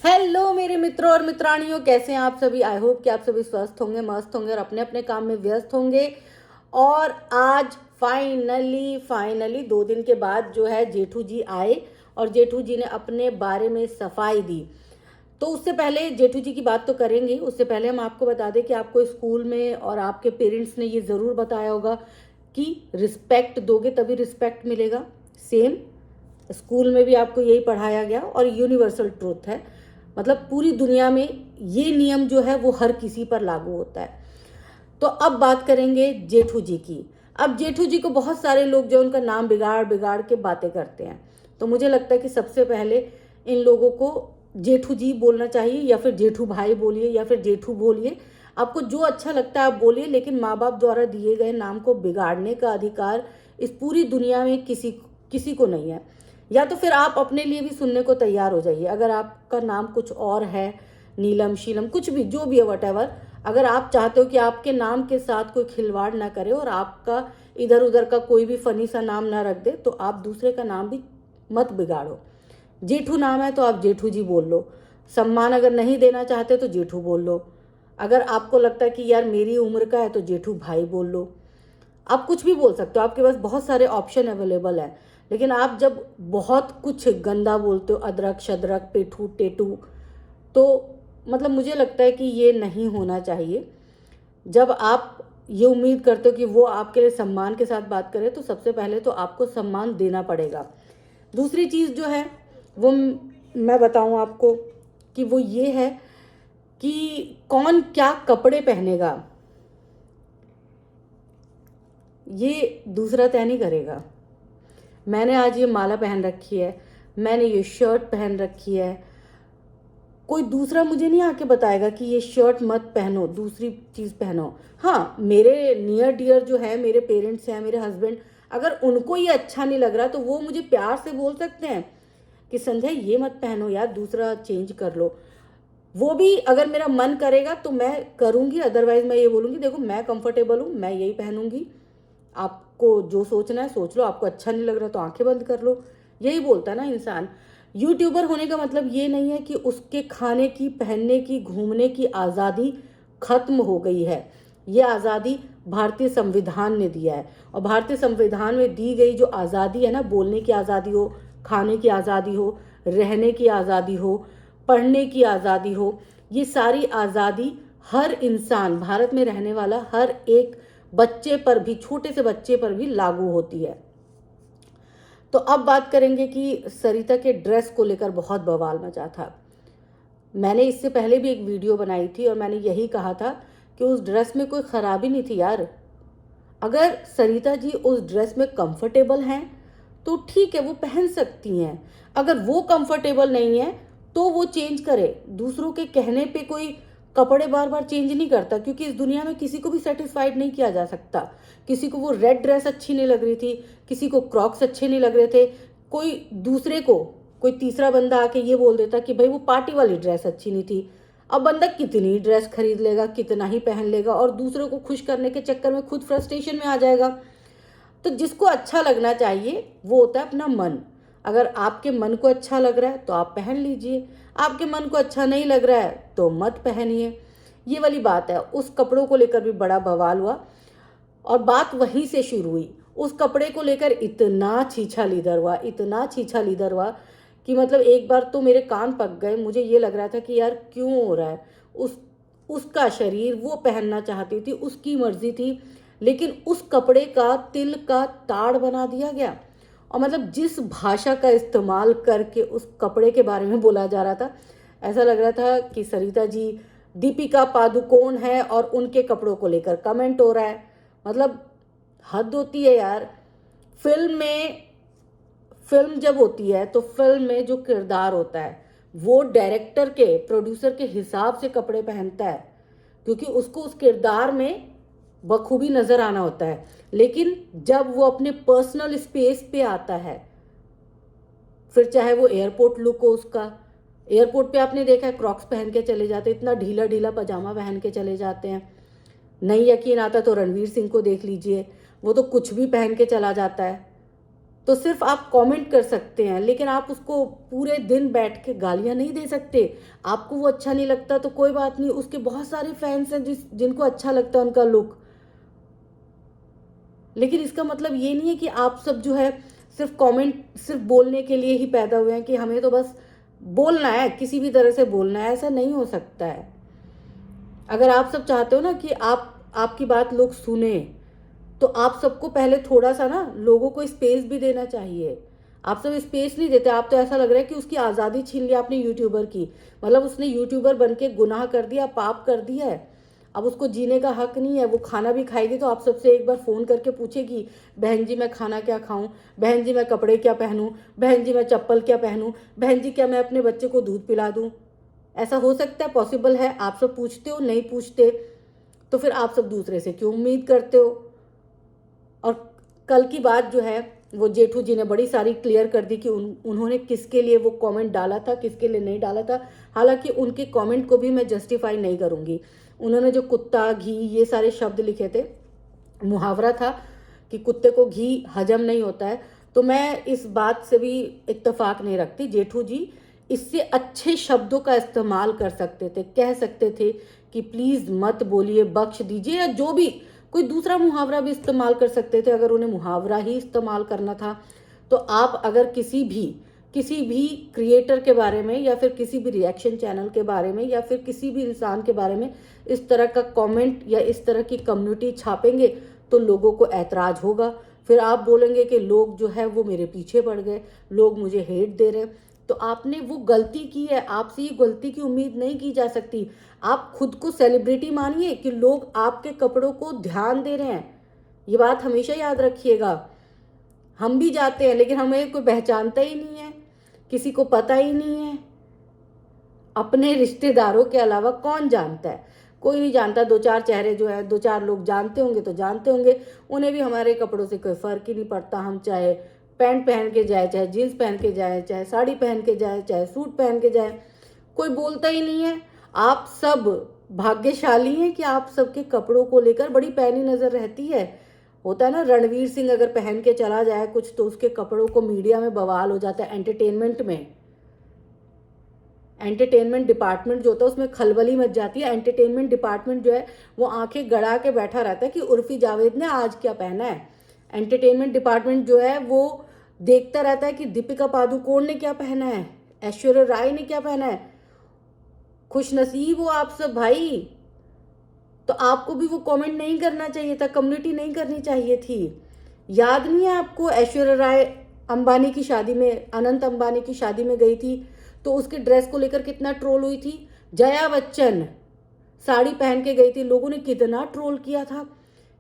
Hello मेरे मित्रों और मित्रानियों, कैसे हैं आप सभी। आई होप कि आप सभी स्वस्थ होंगे, मस्त होंगे और अपने अपने काम में व्यस्त होंगे। और आज फाइनली 2 दिन के बाद जो है जेठू जी आए और जेठू जी ने अपने बारे में सफाई दी। तो उससे पहले जेठू जी की बात तो करेंगे, उससे पहले हम आपको बता दें कि आपको स्कूल में और आपके पेरेंट्स ने ये ज़रूर बताया होगा कि रिस्पेक्ट दोगे तभी रिस्पेक्ट मिलेगा। सेम स्कूल में भी आपको यही पढ़ाया गया और यूनिवर्सल ट्रूथ है। मतलब पूरी दुनिया में ये नियम जो है वो हर किसी पर लागू होता है। तो अब बात करेंगे जेठू जी की। अब जेठू जी को बहुत सारे लोग जो उनका नाम बिगाड़ बिगाड़ के बातें करते हैं, तो मुझे लगता है कि सबसे पहले इन लोगों को जेठू जी बोलना चाहिए, या फिर जेठू भाई बोलिए, या फिर जेठू बोलिए। आपको जो अच्छा लगता है आप बोलिए, लेकिन माँ बाप द्वारा दिए गए नाम को बिगाड़ने का अधिकार इस पूरी दुनिया में किसी किसी को नहीं है। या तो फिर आप अपने लिए भी सुनने को तैयार हो जाइए। अगर आपका नाम कुछ और है, नीलम शीलम कुछ भी जो भी है, वट एवर, अगर आप चाहते हो कि आपके नाम के साथ कोई खिलवाड़ ना करे और आपका इधर उधर का कोई भी फनी सा नाम ना रख दे, तो आप दूसरे का नाम भी मत बिगाड़ो। जेठू नाम है तो आप जेठू जी बोल लो। सम्मान अगर नहीं देना चाहते तो जेठू बोल लो। अगर आपको लगता है कि यार मेरी उम्र का है तो जेठू भाई बोल लो। आप कुछ भी बोल सकते हो, आपके पास बहुत सारे ऑप्शन अवेलेबल है। लेकिन आप जब बहुत कुछ गंदा बोलते हो, अदरक शदरक पेठू टेटू, तो मतलब मुझे लगता है कि ये नहीं होना चाहिए। जब आप ये उम्मीद करते हो कि वो आपके लिए सम्मान के साथ बात करे, तो सबसे पहले तो आपको सम्मान देना पड़ेगा। दूसरी चीज़ जो है वो मैं बताऊं आपको कि वो ये है कि कौन क्या कपड़े पहनेगा, ये दूसरा तय नहीं करेगा। मैंने आज ये माला पहन रखी है, मैंने ये शर्ट पहन रखी है, कोई दूसरा मुझे नहीं आके बताएगा कि ये शर्ट मत पहनो, दूसरी चीज़ पहनो। हाँ, मेरे नियर डियर जो है, मेरे पेरेंट्स हैं, मेरे हस्बैंड, अगर उनको ये अच्छा नहीं लग रहा तो वो मुझे प्यार से बोल सकते हैं कि संध्या ये मत पहनो यार, दूसरा चेंज कर लो। वो भी अगर मेरा मन करेगा तो मैं करूँगी, अदरवाइज मैं ये बोलूँगी देखो मैं कंफर्टेबल हूँ, मैं यही पहनूंगी। आपको जो सोचना है सोच लो, आपको अच्छा नहीं लग रहा तो आंखें बंद कर लो। यही बोलता है ना इंसान। यूट्यूबर होने का मतलब ये नहीं है कि उसके खाने की, पहनने की, घूमने की आज़ादी खत्म हो गई है। ये आज़ादी भारतीय संविधान ने दिया है, और भारतीय संविधान में दी गई जो आज़ादी है ना, बोलने की आज़ादी हो, खाने की आज़ादी हो, रहने की आज़ादी हो, पढ़ने की आज़ादी हो, ये सारी आज़ादी हर इंसान, भारत में रहने वाला हर एक बच्चे पर भी, छोटे से बच्चे पर भी लागू होती है। तो अब बात करेंगे कि सरिता के ड्रेस को लेकर बहुत बवाल मचा था। मैंने इससे पहले भी एक वीडियो बनाई थी और मैंने यही कहा था कि उस ड्रेस में कोई खराबी नहीं थी यार। अगर सरिता जी उस ड्रेस में कंफर्टेबल हैं तो ठीक है, वो पहन सकती हैं। अगर वो कंफर्टेबल नहीं है तो वो चेंज करे। दूसरों के कहने पे कोई कपड़े बार बार चेंज नहीं करता, क्योंकि इस दुनिया में किसी को भी सेटिस्फाइड नहीं किया जा सकता। किसी को वो रेड ड्रेस अच्छी नहीं लग रही थी, किसी को क्रॉक्स अच्छे नहीं लग रहे थे, कोई दूसरे को, कोई तीसरा बंदा आके ये बोल देता कि भाई वो पार्टी वाली ड्रेस अच्छी नहीं थी। अब बंदा कितनी ड्रेस खरीद लेगा, कितना ही पहन लेगा, और दूसरों को खुश करने के चक्कर में खुद फ्रस्ट्रेशन में आ जाएगा। तो जिसको अच्छा लगना चाहिए वो होता है अपना मन। अगर आपके मन को अच्छा लग रहा है तो आप पहन लीजिए, आपके मन को अच्छा नहीं लग रहा है तो मत पहनिए। ये वाली बात है। उस कपड़ों को लेकर भी बड़ा बवाल हुआ और बात वहीं से शुरू हुई। उस कपड़े को लेकर इतना छीछा लीदर हुआ, इतना छीछा लीदर हुआ कि मतलब एक बार तो मेरे कान पक गए। मुझे ये लग रहा था कि यार क्यों हो रहा है। उसका शरीर, वो पहनना चाहती थी, उसकी मर्जी थी, लेकिन उस कपड़े का तिल का ताड़ बना दिया गया। और मतलब जिस भाषा का इस्तेमाल करके उस कपड़े के बारे में बोला जा रहा था, ऐसा लग रहा था कि सरिता जी दीपिका पादुकोण है और उनके कपड़ों को लेकर कमेंट हो रहा है। मतलब हद होती है यार। फिल्म जब होती है तो फिल्म में जो किरदार होता है वो डायरेक्टर के, प्रोड्यूसर के हिसाब से कपड़े पहनता है, क्योंकि उसको उस किरदार में बखूबी नजर आना होता है। लेकिन जब वो अपने पर्सनल स्पेस पे आता है, फिर चाहे वो एयरपोर्ट लुक हो उसका, एयरपोर्ट पे आपने देखा है क्रॉक्स पहन के चले जाते, इतना ढीला ढीला पजामा पहन के चले जाते हैं। नहीं यकीन आता तो रणवीर सिंह को देख लीजिए, वो तो कुछ भी पहन के चला जाता है। तो सिर्फ आप कमेंट कर सकते हैं, लेकिन आप उसको पूरे दिन बैठ के गालियां नहीं दे सकते। आपको वो अच्छा नहीं लगता तो कोई बात नहीं, उसके बहुत सारे फैंस हैं जिनको अच्छा लगता है उनका लुक। लेकिन इसका मतलब ये नहीं है कि आप सब जो है सिर्फ कमेंट सिर्फ बोलने के लिए ही पैदा हुए हैं कि हमें तो बस बोलना है, किसी भी तरह से बोलना है। ऐसा नहीं हो सकता है। अगर आप सब चाहते हो ना कि आपकी बात लोग सुने, तो आप सबको पहले थोड़ा सा ना लोगों को स्पेस भी देना चाहिए। आप सब स्पेस नहीं देते। आप तो ऐसा लग रहा है कि उसकी आज़ादी छीन लिया आपने यूट्यूबर की। मतलब उसने यूट्यूबर बन के गुनाह कर दिया, पाप कर दिया है। अब उसको जीने का हक नहीं है। वो खाना भी खाएगी तो आप सबसे एक बार फ़ोन करके पूछेगी, बहन जी मैं खाना क्या खाऊं, बहन जी मैं कपड़े क्या पहनूं, बहन जी मैं चप्पल क्या पहनूं, बहन जी क्या मैं अपने बच्चे को दूध पिला दूं। ऐसा हो सकता है? पॉसिबल है? आप सब पूछते हो? नहीं पूछते तो फिर आप सब दूसरे से क्यों उम्मीद करते हो? और कल की बात जो है वो जेठू जी ने बड़ी सारी क्लियर कर दी कि उन्होंने किसके लिए वो कमेंट डाला था, किसके लिए नहीं डाला था। हालांकि उनके कमेंट को भी मैं जस्टिफाई नहीं करूंगी। उन्होंने जो कुत्ता, घी, ये सारे शब्द लिखे थे, मुहावरा था कि कुत्ते को घी हजम नहीं होता है, तो मैं इस बात से भी इत्तेफाक नहीं रखती। जेठू जी इससे अच्छे शब्दों का इस्तेमाल कर सकते थे, कह सकते थे कि प्लीज़ मत बोलिए, बख्श दीजिए, या जो भी कोई दूसरा मुहावरा भी इस्तेमाल कर सकते थे अगर उन्हें मुहावरा ही इस्तेमाल करना था। तो आप अगर किसी भी क्रिएटर के बारे में या फिर किसी भी रिएक्शन चैनल के बारे में या फिर किसी भी इंसान के बारे में इस तरह का कमेंट या इस तरह की कम्युनिटी छापेंगे तो लोगों को ऐतराज होगा। फिर आप बोलेंगे कि लोग जो है वो मेरे पीछे पड़ गए, लोग मुझे हेट दे रहे हैं। तो आपने वो गलती की है, आपसे ये गलती की उम्मीद नहीं की जा सकती। आप खुद को सेलिब्रिटी मानिए कि लोग आपके कपड़ों को ध्यान दे रहे हैं। ये बात हमेशा याद रखिएगा। हम भी जाते हैं लेकिन हमें कोई पहचानता ही नहीं है, किसी को पता ही नहीं है। अपने रिश्तेदारों के अलावा कौन जानता है? कोई नहीं जानता। दो चार चेहरे जो है, दो चार लोग जानते होंगे तो जानते होंगे। उन्हें भी हमारे कपड़ों से कोई फर्क ही नहीं पड़ता। हम चाहे पैंट पहन के जाए, चाहे जीन्स पहन के जाए, चाहे साड़ी पहन के जाए, चाहे सूट पहन के जाए, कोई बोलता ही नहीं है। आप सब भाग्यशाली हैं कि आप सबके कपड़ों को लेकर बड़ी पैनी नजर रहती है। होता है ना, रणवीर सिंह अगर पहन के चला जाए कुछ तो उसके कपड़ों को मीडिया में बवाल हो जाता है। एंटरटेनमेंट डिपार्टमेंट जो होता है उसमें खलबली मच जाती है। एंटरटेनमेंट डिपार्टमेंट जो है वो आंखें गड़ा के बैठा रहता है कि उर्फी जावेद ने आज क्या पहना है। एंटरटेनमेंट डिपार्टमेंट जो है वो देखता रहता है कि दीपिका पादुकोण ने क्या पहना है, ऐश्वर्या राय ने क्या पहना है। खुश नसीब हो आप सब भाई। तो आपको भी वो कमेंट नहीं करना चाहिए था, कम्युनिटी नहीं करनी चाहिए थी। याद नहीं है आपको? ऐश्वर्या राय अंबानी की शादी में, अनंत अंबानी की शादी में गई थी तो उसके ड्रेस को लेकर कितना ट्रोल हुई थी। जया बच्चन साड़ी पहन के गई थी, लोगों ने कितना ट्रोल किया था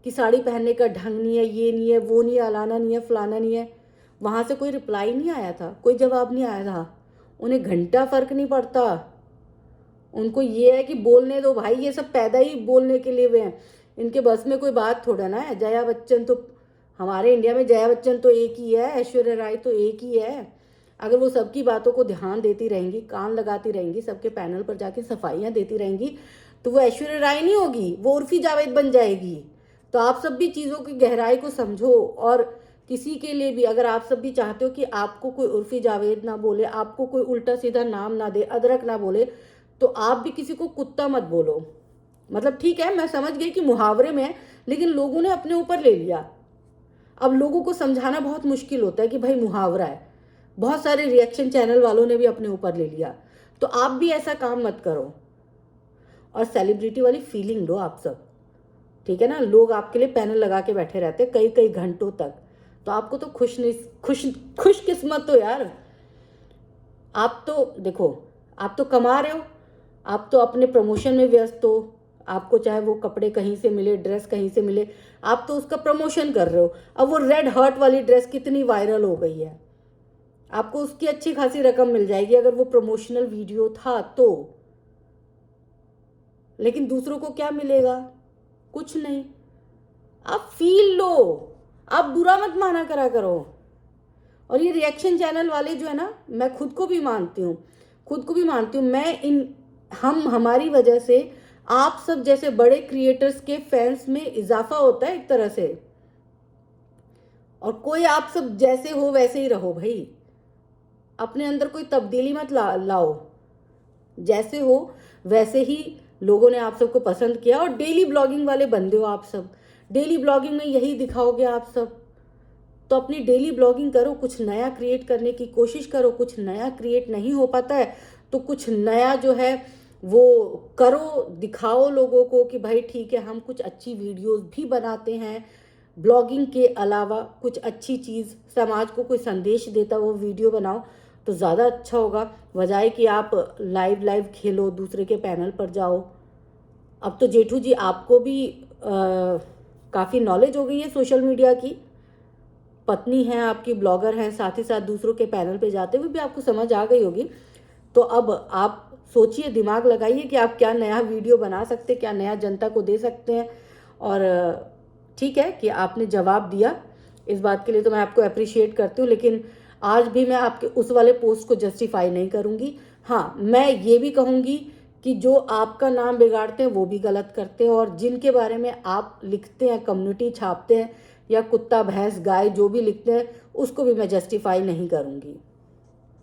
कि साड़ी पहनने का ढंग नहीं है, ये नहीं है, वो नहीं है, अलाना नहीं है, फलाना नहीं है। वहाँ से कोई रिप्लाई नहीं आया था, कोई जवाब नहीं आया था। उन्हें घंटा फर्क नहीं पड़ता। उनको ये है कि बोलने दो भाई, ये सब पैदा ही बोलने के लिए हुए हैं। इनके बस में कोई बात थोड़ा ना है। जया बच्चन तो हमारे इंडिया में जया बच्चन तो एक ही है, ऐश्वर्या राय तो एक ही है। अगर वो सबकी बातों को ध्यान देती रहेंगी, कान लगाती रहेंगी, सबके पैनल पर जाके सफाइयाँ देती रहेंगी तो वो ऐश्वर्या राय नहीं होगी, वो उर्फी जावेद बन जाएगी। तो आप सब भी चीज़ों की गहराई को समझो। और किसी के लिए भी अगर आप सब भी चाहते हो कि आपको कोई उर्फी जावेद ना बोले, आपको कोई उल्टा सीधा नाम ना दे, अदरक ना बोले, तो आप भी किसी को कुत्ता मत बोलो। मतलब ठीक है, मैं समझ गई कि मुहावरे में है, लेकिन लोगों ने अपने ऊपर ले लिया। अब लोगों को समझाना बहुत मुश्किल होता है कि भाई मुहावरा है। बहुत सारे रिएक्शन चैनल वालों ने भी अपने ऊपर ले लिया। तो आप भी ऐसा काम मत करो और सेलिब्रिटी वाली फीलिंग लो आप सब, ठीक है ना। लोग आपके लिए पैनल लगा के बैठे रहते कई कई घंटों तक, तो आपको तो खुश किस्मत हो यार। आप तो देखो, आप तो कमा रहे हो, आप तो अपने प्रमोशन में व्यस्त हो। आपको चाहे वो कपड़े कहीं से मिले, ड्रेस कहीं से मिले, आप तो उसका प्रमोशन कर रहे हो। अब वो रेड हार्ट वाली ड्रेस कितनी वायरल हो गई है, आपको उसकी अच्छी खासी रकम मिल जाएगी अगर वो प्रमोशनल वीडियो था तो। लेकिन दूसरों को क्या मिलेगा? कुछ नहीं। आप फील लो, आप बुरा मत माना करा करो। और ये रिएक्शन चैनल वाले जो है ना, मैं खुद को भी मानती हूँ, हमारी वजह से आप सब जैसे बड़े क्रिएटर्स के फैंस में इजाफा होता है एक तरह से। और कोई आप सब जैसे हो वैसे ही रहो भाई, अपने अंदर कोई तब्दीली मत लाओ। जैसे हो वैसे ही लोगों ने आप सबको पसंद किया। और डेली ब्लॉगिंग वाले बंदे हो आप सब, डेली ब्लॉगिंग में यही दिखाओगे आप सब। तो अपनी डेली ब्लॉगिंग करो, कुछ नया क्रिएट करने की कोशिश करो। कुछ नया क्रिएट नहीं हो पाता है तो कुछ नया जो है वो करो, दिखाओ लोगों को कि भाई ठीक है, हम कुछ अच्छी वीडियोस भी बनाते हैं। ब्लॉगिंग के अलावा कुछ अच्छी चीज़, समाज को कोई संदेश देता वो वीडियो बनाओ तो ज़्यादा अच्छा होगा, बजाय कि आप लाइव खेलो, दूसरे के पैनल पर जाओ। अब तो जेठू जी आपको भी काफ़ी नॉलेज हो गई है सोशल मीडिया की, पत्नी है आपकी ब्लॉगर हैं, साथ ही साथ दूसरों के पैनल पे जाते हुए भी आपको समझ आ गई होगी। तो अब आप सोचिए, दिमाग लगाइए कि आप क्या नया वीडियो बना सकते हैं, क्या नया जनता को दे सकते हैं। और ठीक है कि आपने जवाब दिया, इस बात के लिए तो मैं आपको अप्रिशिएट करती हूँ। लेकिन आज भी मैं आपके उस वाले पोस्ट को जस्टिफाई नहीं करूँगी। हाँ, मैं ये भी कहूँगी कि जो आपका नाम बिगाड़ते हैं वो भी गलत करते हैं, और जिनके बारे में आप लिखते हैं, कम्युनिटी छापते हैं, या कुत्ता भैंस गाय जो भी लिखते हैं, उसको भी मैं जस्टिफाई नहीं करूँगी।